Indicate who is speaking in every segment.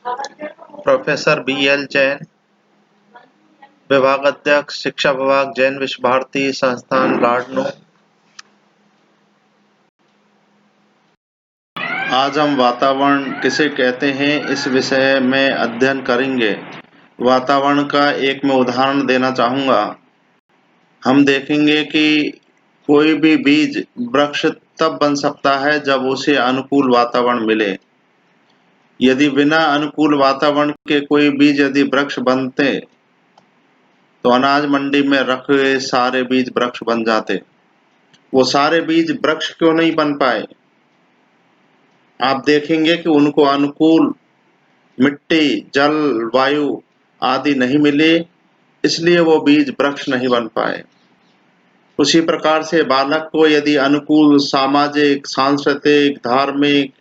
Speaker 1: Professor BL. Jain, विभागाध्यक्ष, शिक्षा विभाग, जैन विश्व भारती संस्थान, लाडनू। आज हम वातावरण किसे कहते हैं इस विषय में अध्ययन करेंगे। वातावरण का एक मैं उदाहरण देना चाहूँगा। हम देखेंगे कि कोई भी बीज वृक्ष तब बन सकता है जब उसे अनुकूल वातावरण मिले। यदि बिना अनुकूल वातावरण के कोई बीज यदि वृक्ष बनते तो अनाज मंडी में रखे हुए सारे बीज वृक्ष बन जाते। वो सारे बीज वृक्ष क्यों नहीं बन पाए? आप देखेंगे कि उनको अनुकूल मिट्टी, जल, वायु आदि नहीं मिले, इसलिए वो बीज वृक्ष नहीं बन पाए। उसी प्रकार से बालक को यदि अनुकूल सामाजिक, सांस्कृतिक, धार्मिक,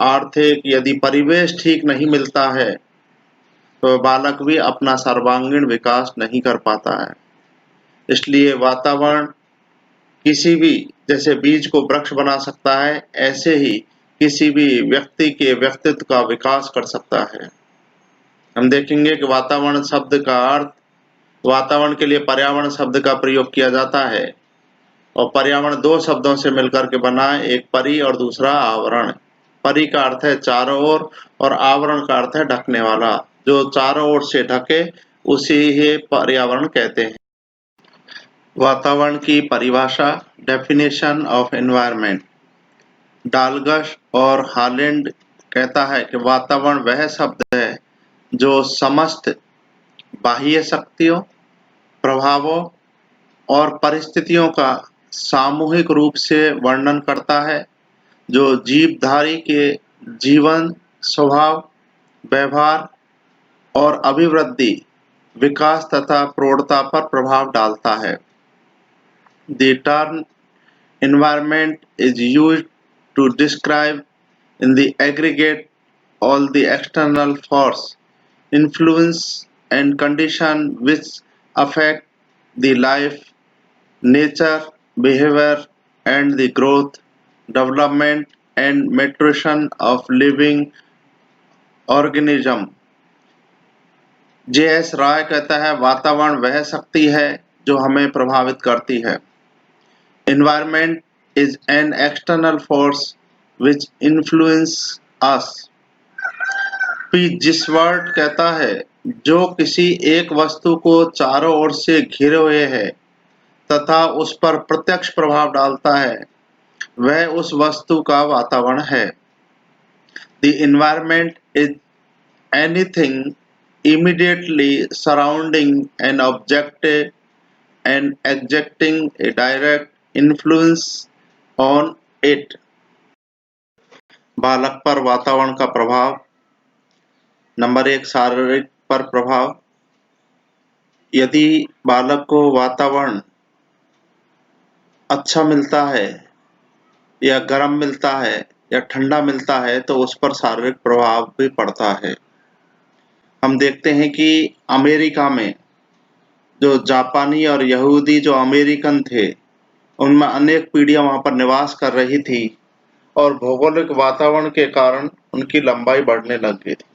Speaker 1: आर्थिक यदि परिवेश ठीक नहीं मिलता है तो बालक भी अपना सर्वांगीण विकास नहीं कर पाता है। इसलिए वातावरण किसी भी जैसे बीज को वृक्ष बना सकता है, ऐसे ही किसी भी व्यक्ति के व्यक्तित्व का विकास कर सकता है। हम देखेंगे कि वातावरण शब्द का अर्थ, वातावरण के लिए पर्यावरण शब्द का प्रयोग किया जाता है और पर्यावरण दो शब्दों से मिलकर के बना है, एक परि और दूसरा आवरण। परि का अर्थ है चारों ओर और आवरण का अर्थ है ढकने वाला। जो चारों ओर से ढके उसे ही पर्यावरण कहते हैं। वातावरण की परिभाषा, डेफिनेशन ऑफ एनवायरनमेंट। डालगस और हालैंड कहता है कि वातावरण वह शब्द है जो समस्त बाह्य शक्तियों, प्रभावों और परिस्थितियों का सामूहिक रूप से वर्णन करता है जो जीवधारी के जीवन, स्वभाव, व्यवहार और अभिवृद्धि, विकास तथा प्रौढ़ता पर प्रभाव डालता है। The term environment is used to describe in the aggregate all the external force, influence and condition which affect the life, nature, behavior and the growth, development and maturation of living organism। J.S. राय कहता है वातावरण वह शक्ति है जो हमें प्रभावित करती है। Environment is an external force which influence us। जिसवर्ट कहता है जो किसी एक वस्तु को चारों ओर से घिरे हुए है तथा उस पर प्रत्यक्ष प्रभाव डालता है, वह उस वस्तु का वातावरण है। The environment is anything immediately surrounding an object and exerting a direct influence on it। बालक पर वातावरण का प्रभाव। नंबर 1, शारीरिक पर प्रभाव। यदि बालक को वातावरण अच्छा मिलता है या गर्म मिलता है या ठंडा मिलता है तो उस पर शारीरिक प्रभाव भी पड़ता है। हम देखते हैं कि अमेरिका में जो जापानी और यहूदी जो अमेरिकन थे, उनमें अनेक पीढ़ियां वहां पर निवास कर रही थी और भौगोलिक वातावरण के कारण उनकी लंबाई बढ़ने लग गई थी।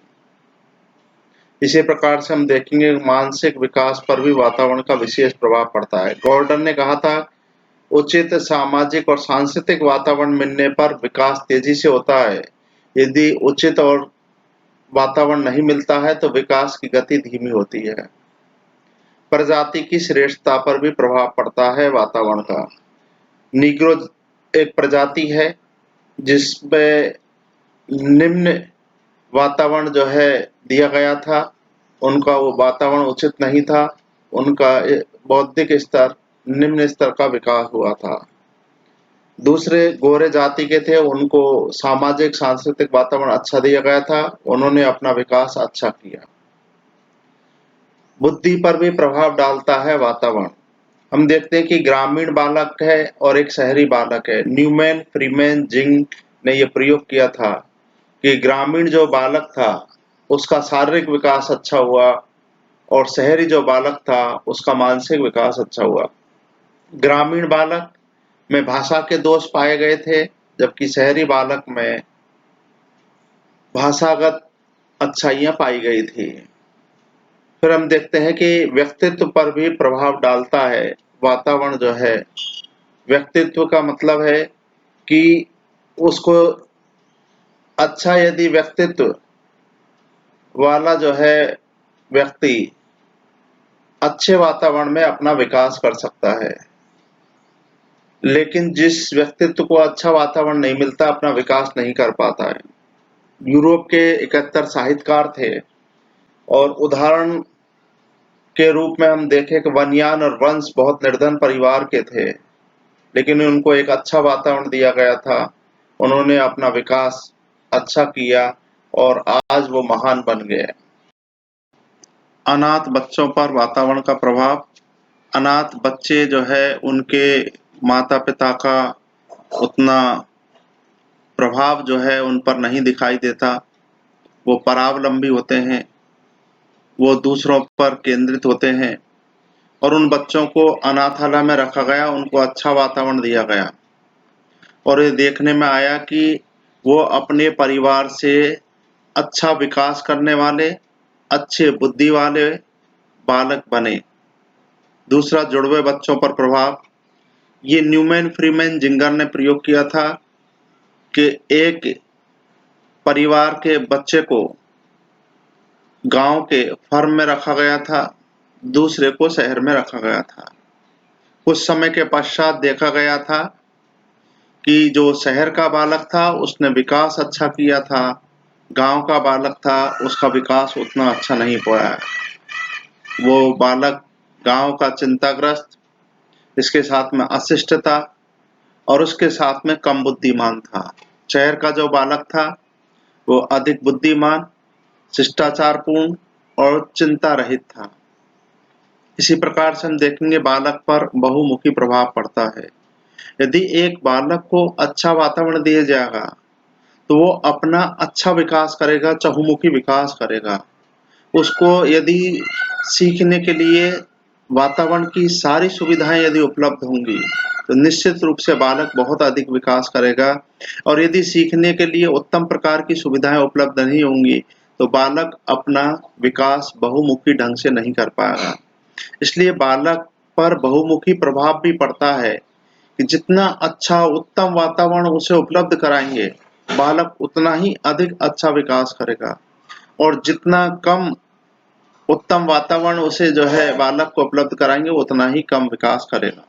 Speaker 1: इसी प्रकार से हम देखेंगे मानसिक विकास पर भी वातावरण का विशेष प्रभाव पड़ता है। गॉर्डन ने कहा था उचित सामाजिक और सांस्कृतिक वातावरण मिलने पर विकास तेजी से होता है। यदि उचित और वातावरण नहीं मिलता है तो विकास की गति धीमी होती है। प्रजाति की श्रेष्ठता पर भी प्रभाव पड़ता है वातावरण का। नीग्रो एक प्रजाति है जिसमें निम्न वातावरण जो है दिया गया था, उनका वो वातावरण उचित नहीं था, उनका बौद्धिक स्तर निम्न स्तर का विकास हुआ था। दूसरे गोरे जाति के थे, उनको सामाजिक सांस्कृतिक वातावरण अच्छा दिया गया था, उन्होंने अपना विकास अच्छा किया। बुद्धि पर भी प्रभाव डालता है वातावरण। हम देखते हैं कि ग्रामीण बालक है और एक शहरी बालक है। न्यूमैन, फ्रीमैन, जिंग ने यह प्रयोग किया था कि ग्रामीण जो बालक था उसका शारीरिक विकास अच्छा हुआ और शहरी जो बालक था उसका मानसिक विकास अच्छा हुआ। ग्रामीण बालक में भाषा के दोष पाए गए थे, जबकि शहरी बालक में भाषागत अच्छाइयाँ पाई गई थी। फिर हम देखते हैं कि व्यक्तित्व पर भी प्रभाव डालता है वातावरण जो है। व्यक्तित्व का मतलब है कि उसको अच्छा यदि व्यक्तित्व वाला जो है व्यक्ति अच्छे वातावरण में अपना विकास कर सकता है। लेकिन जिस व्यक्तित्व को अच्छा वातावरण नहीं मिलता, अपना विकास नहीं कर पाता है। यूरोप के 71 साहित्यकार थे और उदाहरण के रूप में हम देखें कि बनियान और वंश बहुत निर्धन परिवार के थे, लेकिन उनको एक अच्छा वातावरण दिया गया था। उन्होंने अपना विकास अच्छा किया और आज वो महान बन गए। अनाथ बच्चों पर वातावरण का प्रभाव। अनाथ बच्चे जो है उनके माता-पिता का उतना प्रभाव जो है उन पर नहीं दिखाई देता। वो परावलंबी होते हैं, वो दूसरों पर केंद्रित होते हैं और उन बच्चों को अनाथालय में रखा गया, उनको अच्छा वातावरण दिया गया और ये देखने में आया कि वो अपने परिवार से अच्छा विकास करने वाले, अच्छे बुद्धि वाले बालक बने। दूसरा, जुड़वे बच्चों पर प्रभाव। ये न्यूमैन फ्रीमैन जिंगर ने प्रयोग किया था कि एक परिवार के बच्चे को गांव के फर्म में रखा गया था, दूसरे को शहर में रखा गया था। कुछ समय के पश्चात देखा गया था कि जो शहर का बालक था उसने विकास अच्छा किया था, गांव का बालक था उसका विकास उतना अच्छा नहीं हुआ। वो बालक गांव का चिंताग्रस्त, इसके साथ में अशिष्ट था और उसके साथ में कम बुद्धिमान था। शहर का जो बालक था वो अधिक बुद्धिमान, शिष्टाचारपूर्ण और चिंता रहित था। इसी प्रकार से हम देखेंगे बालक पर बहुमुखी प्रभाव पड़ता है। यदि एक बालक को अच्छा वातावरण दिया जाएगा तो वो अपना अच्छा विकास करेगा, चहुमुखी विकास करेगा। उसको यदि सीखने के लिए वातावरण की सारी सुविधाएं यदि उपलब्ध होंगी तो निश्चित रूप से बालक बहुत अधिक विकास करेगा और यदि सीखने के लिए उत्तम प्रकार की सुविधाएं उपलब्ध नहीं होंगी तो बालक अपना विकास बहुमुखी ढंग से नहीं कर पाएगा। इसलिए बालक पर बहुमुखी प्रभाव भी पड़ता है कि जितना अच्छा उत्तम वातावरण उसे उपलब्ध कराएंगे, बालक उतना ही अधिक अच्छा विकास करेगा और जितना कम उत्तम वातावरण उसे जो है बालक को उपलब्ध कराएंगे, उतना ही कम विकास करेगा।